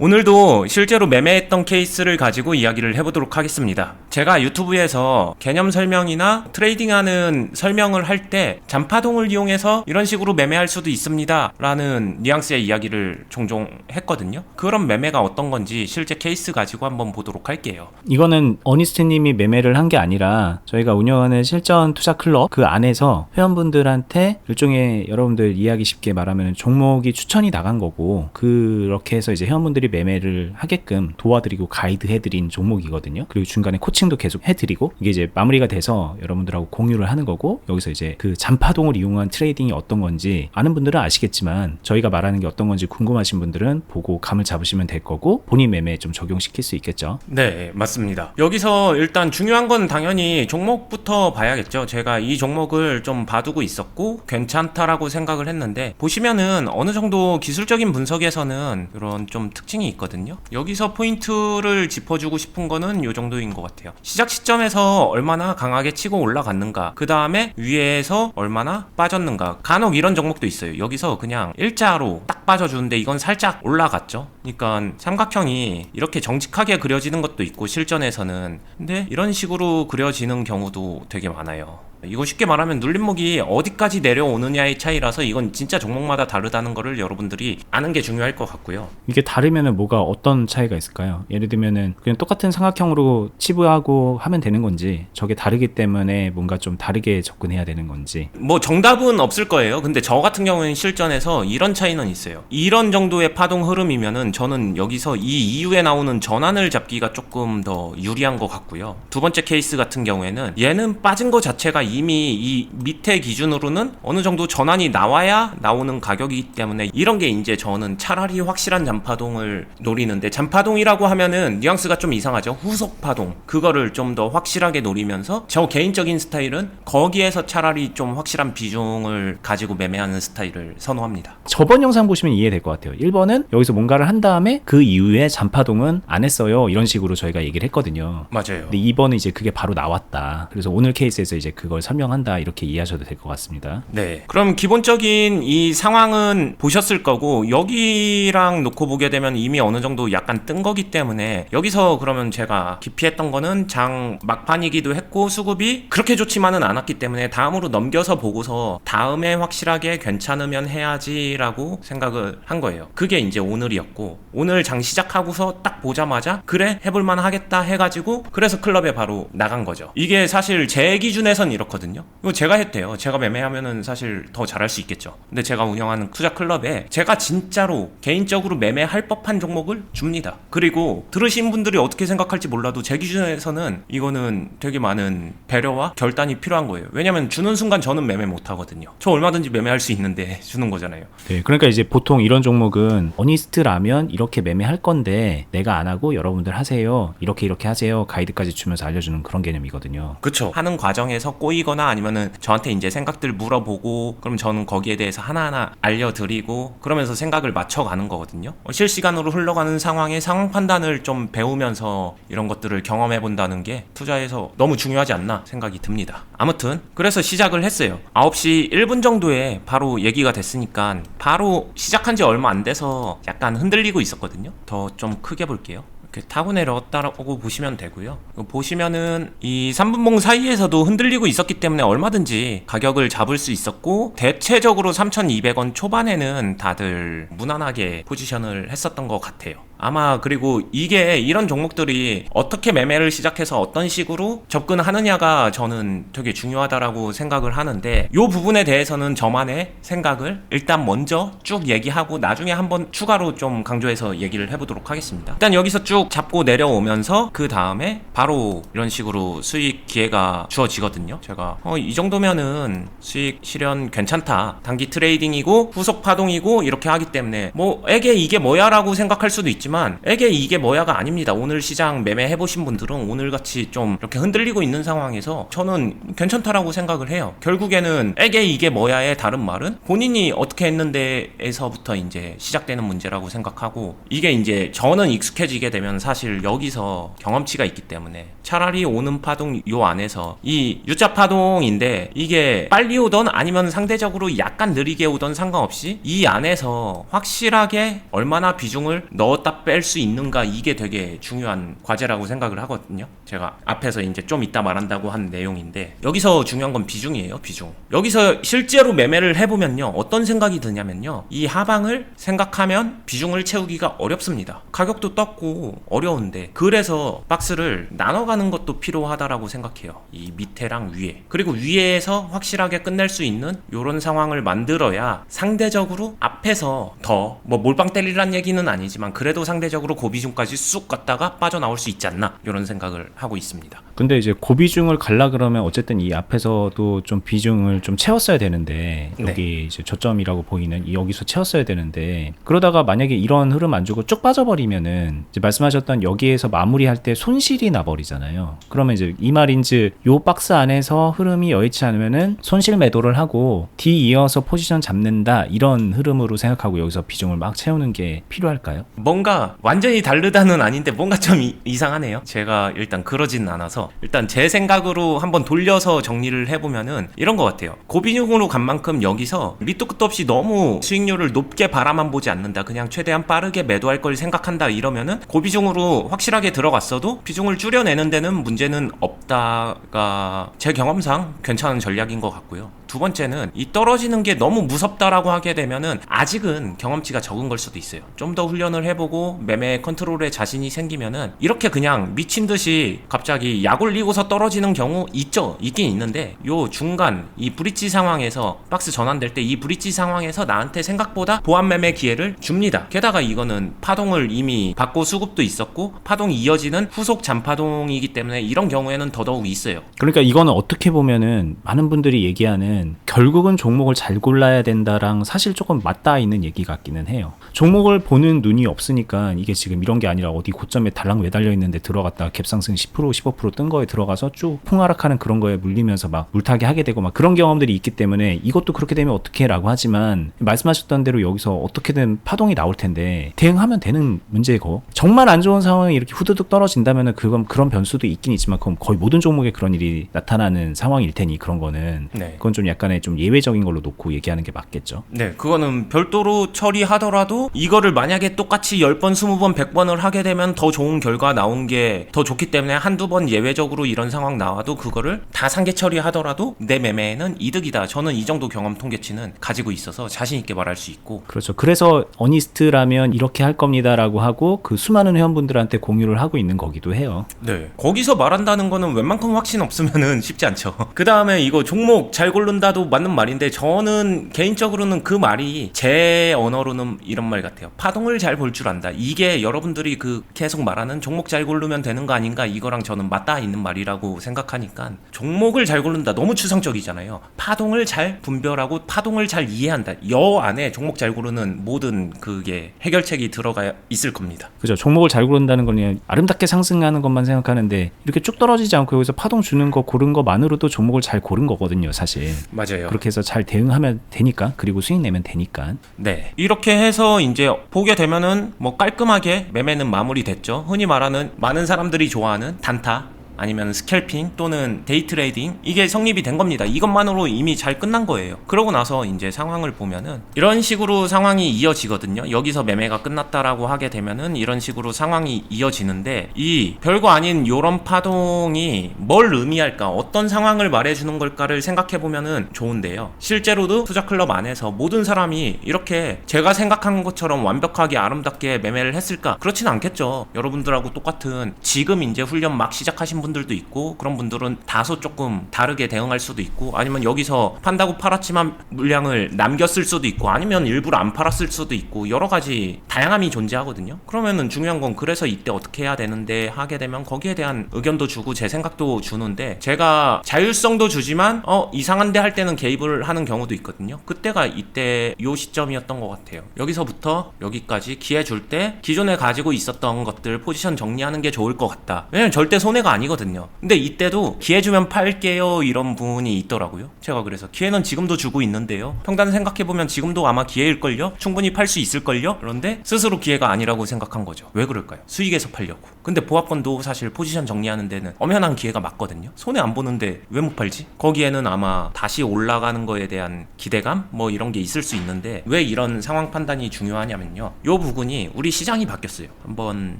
오늘도 실제로 매매했던 케이스를 가지고 이야기를 해보도록 하겠습니다. 제가 유튜브에서 개념 설명이나 트레이딩하는 설명을 할 때 잔파동을 이용해서 이런 식으로 매매할 수도 있습니다 라는 뉘앙스의 이야기를 종종 했거든요. 그런 매매가 어떤 건지 실제 케이스 가지고 한번 보도록 할게요. 이거는 어니스트님이 매매를 한 게 아니라 저희가 운영하는 실전 투자 클럽 그 안에서 회원분들한테 일종의 여러분들 이해하기 쉽게 말하면 종목이 추천이 나간 거고, 그렇게 해서 이제 회원분들이 매매를 하게끔 도와드리고 가이드해드린 종목이거든요. 그리고 중간에 코칭도 계속 해드리고, 이게 이제 마무리가 돼서 여러분들하고 공유를 하는 거고, 여기서 이제 그 잔파동을 이용한 트레이딩이 어떤 건지 아는 분들은 아시겠지만 저희가 말하는 게 어떤 건지 궁금하신 분들은 보고 감을 잡으시면 될 거고, 본인 매매에 좀 적용시킬 수 있겠죠. 네, 맞습니다. 여기서 일단 중요한 건 당연히 종목부터 봐야겠죠. 제가 이 종목을 좀 봐두고 있었고 괜찮다라고 생각을 했는데, 보시면은 어느 정도 기술적인 분석에서는 이런 좀 특징이 있거든요. 여기서 포인트를 짚어주고 싶은 거는 이 정도인 것 같아요. 시작 시점에서 얼마나 강하게 치고 올라갔는가, 그 다음에 위에서 얼마나 빠졌는가. 간혹 이런 종목도 있어요. 여기서 그냥 일자로 딱 빠져주는데 이건 살짝 올라갔죠. 그러니까 삼각형이 이렇게 정직하게 그려지는 것도 있고 실전에서는, 근데 이런 식으로 그려지는 경우도 되게 많아요. 이거 쉽게 말하면 눌림목이 어디까지 내려오느냐의 차이라서 이건 진짜 종목마다 다르다는 거를 여러분들이 아는 게 중요할 것 같고요. 이게 다르면은 뭐가 어떤 차이가 있을까요? 예를 들면은 그냥 똑같은 삼각형으로 치부하고 하면 되는 건지, 저게 다르기 때문에 뭔가 좀 다르게 접근해야 되는 건지. 뭐 정답은 없을 거예요. 근데 저 같은 경우에는 실전에서 이런 차이는 있어요. 이런 정도의 파동 흐름이면은 저는 여기서 이 이후에 나오는 전환을 잡기가 조금 더 유리한 것 같고요. 두 번째 케이스 같은 경우에는 얘는 빠진 거 자체가 이미 이 밑에 기준으로는 어느 정도 전환이 나와야 나오는 가격이기 때문에, 이런 게 이제 저는 차라리 확실한 잔파동을 노리는데, 잔파동이라고 하면은 뉘앙스가 좀 이상하죠. 후속 파동, 그거를 좀 더 확실하게 노리면서 저 개인적인 스타일은 거기에서 차라리 좀 확실한 비중을 가지고 매매하는 스타일을 선호합니다. 저번 영상 보시면 이해될 것 같아요. 1번은 여기서 뭔가를 한 다음에 그 이후에 잔파동은 안 했어요, 이런 식으로 저희가 얘기를 했거든요. 맞아요. 근데 2번은 이제 그게 바로 나왔다. 그래서 오늘 케이스에서 이제 그걸 설명한다, 이렇게 이해하셔도 될 것 같습니다. 네. 그럼 기본적인 이 상황은 보셨을 거고, 여기랑 놓고 보게 되면 이미 어느 정도 약간 뜬 거기 때문에, 여기서 그러면 제가 기피했던 거는 장 막판이기도 했고 수급이 그렇게 좋지만은 않았기 때문에 다음으로 넘겨서 보고서 다음에 확실하게 괜찮으면 해야지라고 생각을 한 거예요. 그게 이제 오늘이었고, 오늘 장 시작하고서 딱 보자마자 그래 해볼만 하겠다 해가지고 그래서 클럽에 바로 나간 거죠. 이게 사실 제 기준에선 이렇거든요. 이거 제가 했대요. 제가 매매하면은 사실 더 잘할 수 있겠죠. 근데 제가 운영하는 투자 클럽에 제가 진짜로 개인적으로 매매할 법한 종목을 줍니다. 그리고 들으신 분들이 어떻게 생각할지 몰라도 제 기준에서는 이거는 되게 많은 배려와 결단이 필요한 거예요. 왜냐면 주는 순간 저는 매매 못 하거든요. 저 얼마든지 매매할 수 있는데 주는 거잖아요. 네, 그러니까 이제 보통 이런 종목은 어니스트라면 이렇게 매매할 건데 내가 안 하고 여러분들 하세요, 이렇게 하세요, 가이드까지 주면서 알려주는 그런 개념이거든요. 그쵸. 하는 과정에서 꼬이거나 아니면은 저한테 이제 생각들 물어보고, 그럼 저는 거기에 대해서 하나하나 알려드리고 그러면서 생각을 맞춰가는 거거든요. 실시간으로 흘러가는 상황의 상황 판단을 좀 배우면서 이런 것들을 경험해 본다는 게 투자에서 너무 중요하지 않나 생각이 듭니다. 아무튼 그래서 시작을 했어요. 9시 1분 정도에 바로 얘기가 됐으니까 바로 시작한 지 얼마 안 돼서 약간 흔들리고 있었거든요. 더 좀 크게 볼게요. 이렇게 타고 내려왔다라고 보시면 되고요. 보시면은 이 3분봉 사이에서도 흔들리고 있었기 때문에 얼마든지 가격을 잡을 수 있었고, 대체적으로 3,200원 초반에는 다들 무난하게 포지션을 했었던 것 같아요. 아마 그리고 이게 이런 종목들이 어떻게 매매를 시작해서 어떤 식으로 접근하느냐가 저는 되게 중요하다라고 생각을 하는데, 이 부분에 대해서는 저만의 생각을 일단 먼저 쭉 얘기하고 나중에 한번 추가로 좀 강조해서 얘기를 해보도록 하겠습니다. 일단 여기서 쭉 잡고 내려오면서 그 다음에 바로 이런 식으로 수익 기회가 주어지거든요. 제가 이 정도면은 수익 실현 괜찮다, 단기 트레이딩이고 후속 파동이고 이렇게 하기 때문에 뭐 에게 이게 뭐야 라고 생각할 수도 있지만, 에게 이게 뭐야가 아닙니다. 오늘 시장 매매 해보신 분들은 오늘같이 좀 이렇게 흔들리고 있는 상황에서 저는 괜찮다라고 생각을 해요. 결국에는 에게 이게 뭐야의 다른 말은 본인이 어떻게 했는데에서부터 이제 시작되는 문제라고 생각하고, 이게 이제 저는 익숙해지게 되면 사실 여기서 경험치가 있기 때문에 차라리 오는 파동 요 안에서 이 U자 파동인데 이게 빨리 오던 아니면 상대적으로 약간 느리게 오던 상관없이 이 안에서 확실하게 얼마나 비중을 넣었다 얼마나 뺄 수 있는가, 이게 되게 중요한 과제라고 생각을 하거든요. 제가 앞에서 이제 좀 이따 말한다고 한 내용인데, 여기서 중요한 건 비중이에요. 비중. 여기서 실제로 매매를 해보면요, 어떤 생각이 드냐면요, 이 하방을 생각하면 비중을 채우기가 어렵습니다. 가격도 떴고 어려운데, 그래서 박스를 나눠가는 것도 필요하다라고 생각해요. 이 밑에랑 위에, 그리고 위에서 확실하게 끝낼 수 있는 요런 상황을 만들어야 상대적으로 앞에서 더 뭐 몰빵 때리란 얘기는 아니지만 그래도 상대적으로 고비중까지 쑥 갔다가 빠져나올 수 있지 않나, 이런 생각을 하고 있습니다. 근데 이제 고비중을 갈라 그러면 어쨌든 이 앞에서도 좀 비중을 좀 채웠어야 되는데, 여기 이제 저점이라고 보이는 여기서 채웠어야 되는데, 그러다가 만약에 이런 흐름 안 주고 쭉 빠져버리면은 이제 말씀하셨던 여기에서 마무리할 때 손실이 나버리잖아요. 그러면 이제 이 말인지 요 박스 안에서 흐름이 여의치 않으면은 손실 매도를 하고 뒤 이어서 포지션 잡는다, 이런 흐름으로 생각하고 여기서 비중을 막 채우는 게 필요할까요? 뭔가 완전히 다르다는 아닌데 뭔가 좀 이상하네요. 제가 일단 그러진 않아서, 일단 제 생각으로 한번 돌려서 정리를 해보면은 이런 것 같아요. 고비중으로 간 만큼 여기서 밑도 끝도 없이 너무 수익률을 높게 바라만 보지 않는다, 그냥 최대한 빠르게 매도할 걸 생각한다, 이러면은 고비중으로 확실하게 들어갔어도 비중을 줄여내는 데는 문제는 없다가 제 경험상 괜찮은 전략인 것 같고요. 두 번째는 이 떨어지는 게 너무 무섭다라고 하게 되면은 아직은 경험치가 적은 걸 수도 있어요. 좀 더 훈련을 해보고 매매 컨트롤에 자신이 생기면은 이렇게 그냥 미친 듯이 갑자기 약 올리고서 떨어지는 경우 있긴 있는데, 요 중간 이 브릿지 상황에서 박스 전환될 때 이 브릿지 상황에서 나한테 생각보다 보완 매매 기회를 줍니다. 게다가 이거는 파동을 이미 받고 수급도 있었고 파동이 이어지는 후속 잔파동이기 때문에 이런 경우에는 더더욱 있어요. 그러니까 이거는 어떻게 보면은 많은 분들이 얘기하는 결국은 종목을 잘 골라야 된다랑 사실 조금 맞닿아 있는 얘기 같기는 해요. 종목을 보는 눈이 없으니까 이게 지금 이런 게 아니라 어디 고점에 달랑 매달려 있는데 들어갔다가 갭상승 10% 15% 뜬 거에 들어가서 쭉 풍하락하는 그런 거에 물리면서 막 물타기 하게 되고 막 그런 경험들이 있기 때문에 이것도 그렇게 되면 어떻게 라고 하지만, 말씀하셨던 대로 여기서 어떻게든 파동이 나올 텐데 대응하면 되는 문제고, 정말 안 좋은 상황이 이렇게 후두둑 떨어진다면은 그건 그런 변수도 있긴 있지만 그건 거의 모든 종목에 그런 일이 나타나는 상황일 테니 그런 거는 그건 좀 약간의 좀 예외적인 걸로 놓고 얘기하는 게 맞겠죠. 네, 그거는 별도로 처리하더라도 이거를 만약에 똑같이 10번, 20번, 100번을 하게 되면 더 좋은 결과 나온 게 더 좋기 때문에 한두 번 예외적으로 이런 상황 나와도 그거를 다 상계 처리하더라도 내 매매에는 이득이다. 저는 이 정도 경험 통계치는 가지고 있어서 자신 있게 말할 수 있고. 그렇죠. 그래서 어니스트라면 이렇게 할 겁니다라고 하고 그 수많은 회원분들한테 공유를 하고 있는 거기도 해요. 네, 거기서 말한다는 거는 웬만큼 확신 없으면은 쉽지 않죠. 그 다음에 이거 종목 잘 고른다도 맞는 말인데, 저는 개인적으로는 그 말이 제 언어로는 이런 말 같아요. 파동을 잘 볼 줄 안다. 이게 여러분들이 그 계속 말하는 종목 잘 고르면 되는 거 아닌가, 이거랑 저는 맞닿아 있는 말이라고 생각하니까, 종목을 잘 고른다 너무 추상적이잖아요. 파동을 잘 분별하고 파동을 잘 이해한다, 여 안에 종목 잘 고르는 모든 그게 해결책이 들어가 있을 겁니다. 그죠. 종목을 잘 고른다는 건 그냥 아름답게 상승하는 것만 생각하는데 이렇게 쭉 떨어지지 않고 여기서 파동 주는 거 고른 거만으로도 종목을 잘 고른 거거든요, 사실. 맞아요. 그렇게 해서 잘 대응하면 되니까, 그리고 수익 내면 되니까. 네, 이렇게 해서 이제 보게 되면은 뭐 깔끔하게 매매는 마무리됐죠. 흔히 말하는 많은 사람들이 좋아하는 단타 아니면 스캘핑 또는 데이 트레이딩, 이게 성립이 된 겁니다. 이것만으로 이미 잘 끝난 거예요. 그러고 나서 이제 상황을 보면은 이런 식으로 상황이 이어지거든요. 여기서 매매가 끝났다라고 하게 되면은 이런 식으로 상황이 이어지는데, 이 별거 아닌 요런 파동이 뭘 의미할까, 어떤 상황을 말해주는 걸까를 생각해 보면은 좋은데요. 실제로도 투자클럽 안에서 모든 사람이 이렇게 제가 생각한 것처럼 완벽하게 아름답게 매매를 했을까? 그렇진 않겠죠. 여러분들하고 똑같은 지금 이제 훈련 막 시작하신 분들도 있고, 그런 분들은 다소 조금 다르게 대응할 수도 있고, 아니면 여기서 판다고 팔았지만 물량을 남겼을 수도 있고, 아니면 일부러 안 팔았을 수도 있고, 여러 가지 다양함이 존재하거든요. 그러면은 중요한 건 그래서 이때 어떻게 해야 되는데 하게 되면 거기에 대한 의견도 주고 제 생각도 주는데, 제가 자율성도 주지만 이상한데 할 때는 개입을 하는 경우도 있거든요. 그때가 이때 요 시점이었던 것 같아요. 여기서부터 여기까지 기회 줄 때 기존에 가지고 있었던 것들 포지션 정리하는 게 좋을 것 같다. 왜냐면 절대 손해가 아니거든요. 아니거든요. 근데 이때도 기회 주면 팔게요 이런 분이 있더라고요. 제가 그래서 기회는 지금도 주고 있는데요. 평단 생각해보면 지금도 아마 기회일걸요? 충분히 팔 수 있을걸요? 그런데 스스로 기회가 아니라고 생각한 거죠. 왜 그럴까요? 수익에서 팔려고. 근데 보합권도 사실 포지션 정리하는 데는 엄연한 기회가 맞거든요. 손해 안 보는데 왜 못 팔지? 거기에는 아마 다시 올라가는 거에 대한 기대감? 뭐 이런 게 있을 수 있는데 왜 이런 상황 판단이 중요하냐면요. 요 부분이 우리 시장이 바뀌었어요. 한번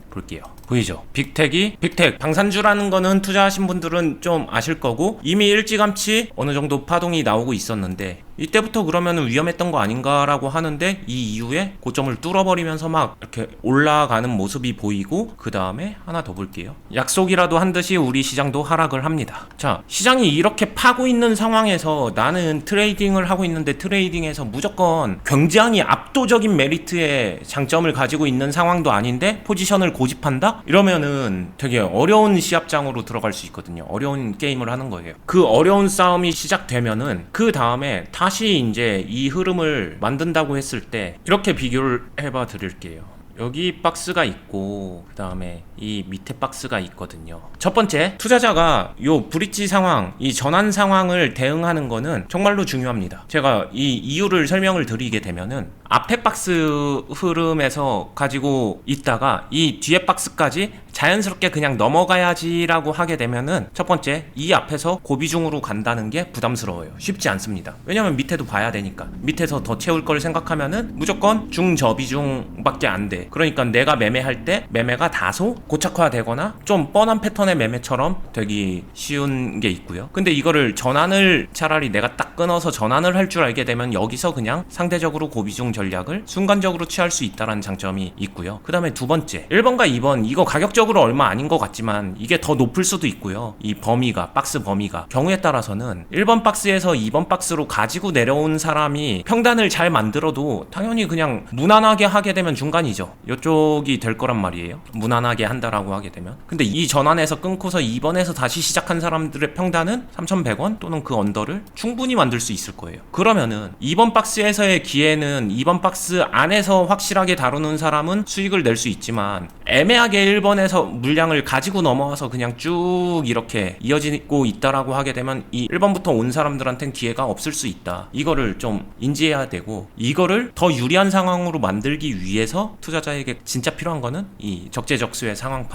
볼게요. 보이죠? 빅텍 방산주라는 거는 투자하신 분들은 좀 아실 거고 이미 일찌감치 어느 정도 파동이 나오고 있었는데 이때부터 그러면 위험했던 거 아닌가라고 하는데 이 이후에 고점을 뚫어버리면서 막 이렇게 올라가는 모습이 보이고 그 다음에 하나 더 볼게요. 약속이라도 한 듯이 우리 시장도 하락을 합니다. 자, 시장이 이렇게 파고 있는 상황에서 나는 트레이딩을 하고 있는데 트레이딩에서 무조건 굉장히 압도적인 메리트의 장점을 가지고 있는 상황도 아닌데 포지션을 고집한다? 이러면은 되게 어려운 시합장으로 들어갈 수 있거든요. 어려운 게임을 하는 거예요. 그 어려운 싸움이 시작되면은 그 다음에 다시 이제 이 흐름을 만든다고 했을 때 이렇게 비교를 해봐 드릴게요. 여기 박스가 있고 그 다음에 이 밑에 박스가 있거든요. 첫 번째, 투자자가 요 브릿지 상황, 이 전환 상황을 대응하는 거는 정말로 중요합니다. 제가 이 이유를 설명을 드리게 되면은 앞에 박스 흐름에서 가지고 있다가 이 뒤에 박스까지 자연스럽게 그냥 넘어가야지라고 하게 되면은 첫 번째, 이 앞에서 고비중으로 간다는 게 부담스러워요. 쉽지 않습니다. 왜냐면 밑에도 봐야 되니까. 밑에서 더 채울 걸 생각하면은 무조건 중저비중밖에 안 돼. 그러니까 내가 매매할 때 매매가 다소 고착화되거나 좀 뻔한 패턴의 매매처럼 되기 쉬운 게 있고요. 근데 이거를 전환을 차라리 내가 딱 끊어서 전환을 할 줄 알게 되면 여기서 그냥 상대적으로 고비중 전략을 순간적으로 취할 수 있다는 장점이 있고요. 그 다음에 두 번째, 1번과 2번 이거 가격적으로 얼마 아닌 것 같지만 이게 더 높을 수도 있고요. 이 범위가, 박스 범위가 경우에 따라서는 1번 박스에서 2번 박스로 가지고 내려온 사람이 평단을 잘 만들어도 당연히 그냥 무난하게 하게 되면 중간이죠. 이쪽이 될 거란 말이에요. 무난하게 한다라고 하게 되면. 근데 이 전환에서 끊고서 2번에서 다시 시작한 사람들의 평단은 3,100원 또는 그 언더를 충분히 만들 수 있을 거예요. 그러면은 2번 박스에서의 기회는 2번 박스 안에서 확실하게 다루는 사람은 수익을 낼 수 있지만 애매하게 1번에서 물량을 가지고 넘어와서 그냥 쭉 이렇게 이어지고 있다라고 하게 되면 이 1번부터 온 사람들한테는 기회가 없을 수 있다. 이거를 좀 인지해야 되고 이거를 더 유리한 상황으로 만들기 위해서 투자자에게 진짜 필요한 거는 이 적재적소의 상황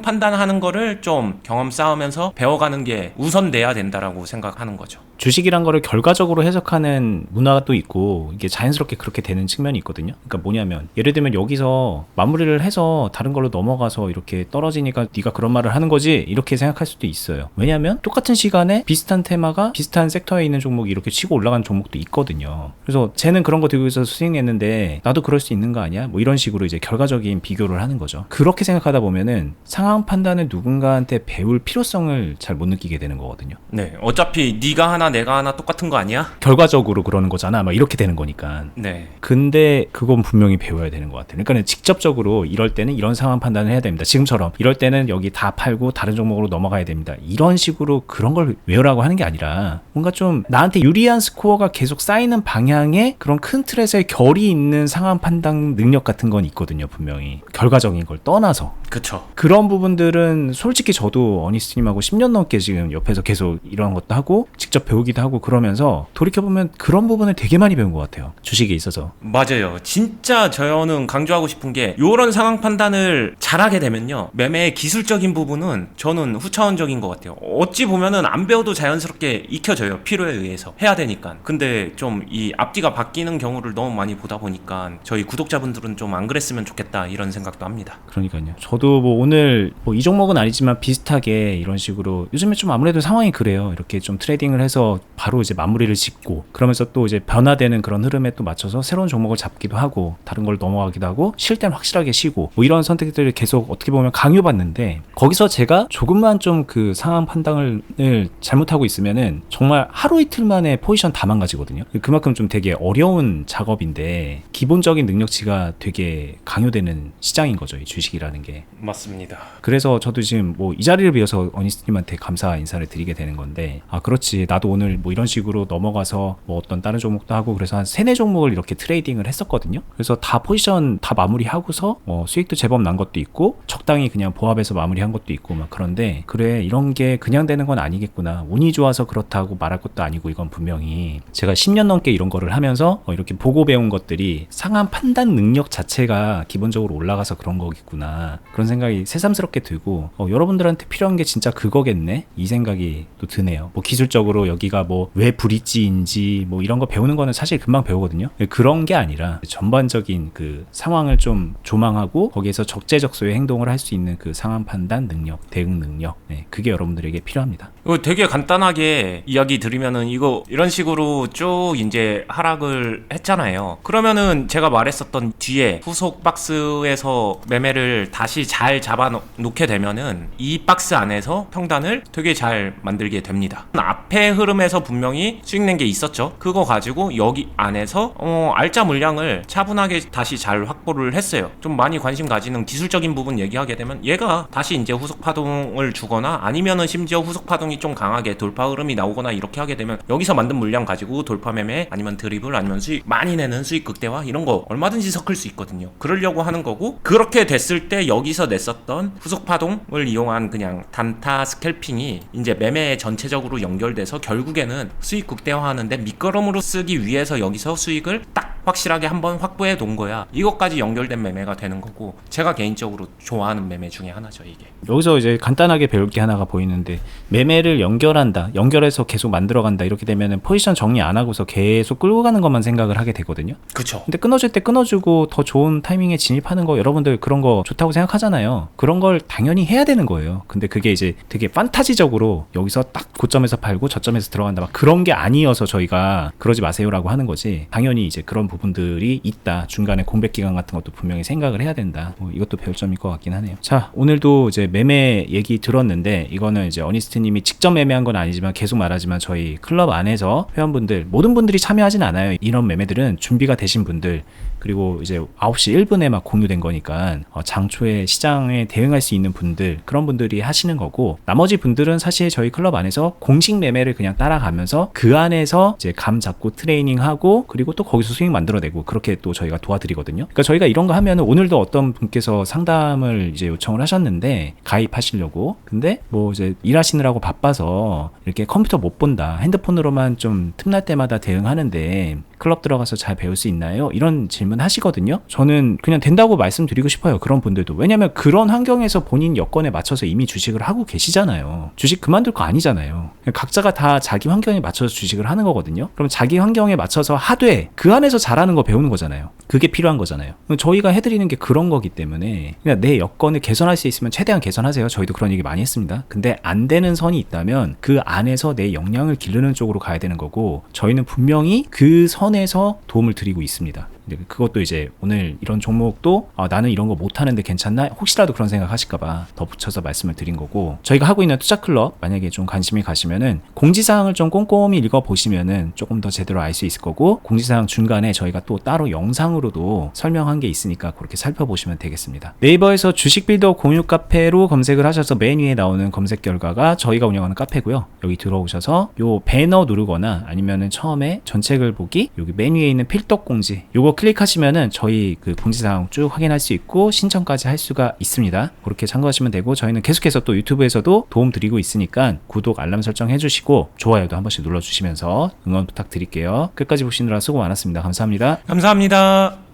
판단하는 거를 좀 경험 쌓으면서 배워가는 게 우선돼야 된다라고 생각하는 거죠. 주식이란 거를 결과적으로 해석하는 문화가 또 있고 이게 자연스럽게 그렇게 되는 측면이 있거든요. 그러니까 뭐냐면 예를 들면 여기서 마무리를 해서 다른 걸로 넘어가서 이렇게 떨어지니까 네가 그런 말을 하는 거지 이렇게 생각할 수도 있어요. 왜냐면 똑같은 시간에 비슷한 테마가 비슷한 섹터에 있는 종목이 이렇게 치고 올라가는 종목도 있거든요. 그래서 쟤는 그런 거 들고 있어서 수익냈는데 나도 그럴 수 있는 거 아니야? 뭐 이런 식으로 이제 결과적인 비교를 하는 거죠. 그렇게 생각하다 보면은 상황 판단을 누군가한테 배울 필요성을 잘 못 느끼게 되는 거거든요. 네, 어차피 네가 하나 내가 하나 똑같은 거 아니야? 결과적으로 그러는 거잖아. 막 이렇게 되는 거니까. 네. 근데 그건 분명히 배워야 되는 것 같아요. 그러니까 직접적으로 이럴 때는 이런 상황 판단을 해야 됩니다. 지금처럼 이럴 때는 여기 다 팔고 다른 종목으로 넘어가야 됩니다. 이런 식으로 그런 걸 외우라고 하는 게 아니라 뭔가 좀 나한테 유리한 스코어가 계속 쌓이는 방향의 그런 큰 틀에서의 결이 있는 상황 판단 능력 같은 건 있거든요. 분명히. 결과적인 걸 떠나서. 그쵸. 그런 부분들은 솔직히 저도 어니스님하고 10년 넘게 지금 옆에서 계속 이런 것도 하고 직접 배우기도 하고 그러면서 돌이켜보면 그런 부분을 되게 많이 배운 것 같아요. 주식에 있어서. 맞아요. 진짜 저는 강조하고 싶은 게 요런 상황 판단을 잘하게 되면요. 매매의 기술적인 부분은 저는 후차원적인 것 같아요. 어찌 보면은 안 배워도 자연스럽게 익혀져요. 필요에 의해서. 해야 되니까. 근데 좀 이 앞뒤가 바뀌는 경우를 너무 많이 보다 보니까 저희 구독자분들은 좀 안 그랬으면 좋겠다 이런 생각도 합니다. 그러니까요. 저도 뭐 오늘 뭐 이 종목은 아니지만 비슷하게 이런 식으로 요즘에 좀 아무래도 상황이 그래요. 이렇게 좀 트레이딩을 해서 바로 이제 마무리를 짓고 그러면서 또 이제 변화되는 그런 흐름에 또 맞춰서 새로운 종목을 잡기도 하고 다른 걸 넘어가기도 하고 쉴 땐 확실하게 쉬고 뭐 이런 선택들을 계속 어떻게 보면 강요받는데 거기서 제가 조금만 좀 그 상황 판단을 잘못하고 있으면은 정말 하루 이틀 만에 포지션 다 망가지거든요. 그만큼 좀 되게 어려운 작업인데 기본적인 능력치가 되게 강요되는 시장인 거죠. 이 주식이라는 게. 맞습니다. 그래서 저도 지금 뭐 이 자리를 비워서 어니스트님한테 감사 인사를 드리게 되는 건데, 아 그렇지, 나도 오늘 뭐 이런 식으로 넘어가서 뭐 어떤 다른 종목도 하고 그래서 한 3-4종목을 이렇게 트레이딩을 했었거든요. 그래서 다 포지션 다 마무리하고서 수익도 제법 난 것도 있고 적당히 그냥 보합해서 마무리한 것도 있고 막 그런데, 그래 이런 게 그냥 되는 건 아니겠구나, 운이 좋아서 그렇다고 말할 것도 아니고, 이건 분명히 제가 10년 넘게 이런 거를 하면서 이렇게 보고 배운 것들이 상한 판단 능력 자체가 기본적으로 올라가서 그런 거겠구나, 그런 생각이 새삼스럽게 들고, 여러분들한테 필요한 게 진짜 그거겠네, 이 생각이 또 드네요. 뭐 기술적으로 여기가 뭐 왜 브릿지인지 뭐 이런 거 배우는 거는 사실 금방 배우거든요. 그런 게 아니라 전반적인 그 상황을 좀 조망하고 거기에서 적재적소의 행동을 할 수 있는 그 상황 판단 능력, 대응 능력, 그게 여러분들에게 필요합니다. 이거 되게 간단하게 이야기 드리면은, 이거 이런 식으로 쭉 이제 하락을 했잖아요. 그러면은 제가 말했었던 뒤에 후속 박스에서 매매를 다시 잘 잡아 놓게 되면은 이 박스 안에서 평단을 되게 잘 만들게 됩니다. 앞에 흐름에서 분명히 수익 낸 게 있었죠. 그거 가지고 여기 안에서 알짜 물량을 차분하게 다시 잘 확보를 했어요. 좀 많이 관심 가지는 기술적인 부분 얘기하게 되면, 얘가 다시 이제 후속 파동을 주거나 아니면은 심지어 후속 파동이 좀 강하게 돌파 흐름이 나오거나 이렇게 하게 되면, 여기서 만든 물량 가지고 돌파 매매 아니면 드리블 아니면 수익 많이 내는 수익 극대화 이런 거 얼마든지 섞을 수 있거든요. 그러려고 하는 거고, 그렇게 됐을 때 여기서 냈었던 후속 파동을 이용한 그냥 단타 스캘핑이 이제 매매에 전체적으로 연결돼서 결국에는 수익 극대화하는데 밑거름으로 쓰기 위해서 여기서 수익을 딱 확실하게 한번 확보해 놓은 거야. 이것까지 연결된 매매가 되는 거고, 제가 개인적으로 좋아하는 매매 중에 하나죠, 이게. 여기서 이제 간단하게 배울 게 하나가 보이는데, 매매를 연결한다, 연결해서 계속 만들어간다, 이렇게 되면은 포지션 정리 안 하고서 계속 끌고 가는 것만 생각을 하게 되거든요. 그쵸. 근데 끊어질 때 끊어주고 더 좋은 타이밍에 진입하는 거, 여러분들 그런 거 좋다고 생각하잖아요. 그런 걸 당연히 해야 되는 거예요. 근데 그게 이제 되게 판타지적으로 여기서 딱 고점에서 팔고 저점에서 들어간다, 막 그런 게 아니어서 저희가 그러지 마세요라고 하는 거지, 당연히 이제 그런 부분들이 있다, 중간에 공백 기간 같은 것도 분명히 생각을 해야 된다, 이것도 배울 점일 것 같긴 하네요. 자, 오늘도 이제 매매 얘기 들었는데, 이거는 이제 어니스트님이 직접 매매한 건 아니지만 계속 말하지만 저희 클럽 안에서 회원분들 모든 분들이 참여하진 않아요. 이런 매매들은 준비가 되신 분들, 그리고 이제 9시 1분에 막 공유된 거니까 장초에 시장에 대응할 수 있는 분들, 그런 분들이 하시는 거고, 나머지 분들은 사실 저희 클럽 안에서 공식 매매를 그냥 따라가면서 그 안에서 이제 감 잡고 트레이닝하고, 그리고 또 거기서 수익 만들어내고, 그렇게 또 저희가 도와드리거든요. 그러니까 저희가 이런 거 하면은, 오늘도 어떤 분께서 상담을 이제 요청을 하셨는데 가입하시려고, 근데 뭐 이제 일하시느라고 바빠서 이렇게 컴퓨터 못 본다, 핸드폰으로만 좀 틈날 때마다 대응하는데 클럽 들어가서 잘 배울 수 있나요? 이런 질문 하시거든요. 저는 그냥 된다고 말씀드리고 싶어요, 그런 분들도. 왜냐면 그런 환경에서 본인 여건에 맞춰서 이미 주식을 하고 계시잖아요. 주식 그만둘 거 아니잖아요. 각자가 다 자기 환경에 맞춰서 주식을 하는 거거든요. 그럼 자기 환경에 맞춰서 하되 그 안에서 잘하는 거 배우는 거잖아요. 그게 필요한 거잖아요. 저희가 해드리는 게 그런 거기 때문에, 그냥 내 여건을 개선할 수 있으면 최대한 개선하세요. 저희도 그런 얘기 많이 했습니다. 근데 안 되는 선이 있다면 그 안에서 내 역량을 기르는 쪽으로 가야 되는 거고, 저희는 분명히 그 선에서 도움을 드리고 있습니다. 그것도 이제 오늘 이런 종목도 나는 이런 거 못하는데 괜찮나? 혹시라도 그런 생각 하실까봐 덧붙여서 말씀을 드린 거고, 저희가 하고 있는 투자클럽 만약에 좀 관심이 가시면은 공지사항을 좀 꼼꼼히 읽어보시면은 조금 더 제대로 알 수 있을 거고, 공지사항 중간에 저희가 또 따로 영상으로도 설명한 게 있으니까 그렇게 살펴보시면 되겠습니다. 네이버에서 주식빌더 공유 카페로 검색을 하셔서 맨 위에 나오는 검색 결과가 저희가 운영하는 카페고요. 여기 들어오셔서 요 배너 누르거나 아니면은 처음에 전책을 보기, 여기 맨 위에 있는 필독 공지, 요거 클릭하시면은 저희 그 공지사항 쭉 확인할 수 있고 신청까지 할 수가 있습니다. 그렇게 참고하시면 되고, 저희는 계속해서 또 유튜브에서도 도움 드리고 있으니까 구독, 알람 설정 해주시고 좋아요도 한 번씩 눌러주시면서 응원 부탁드릴게요. 끝까지 보시느라 수고 많았습니다. 감사합니다. 감사합니다.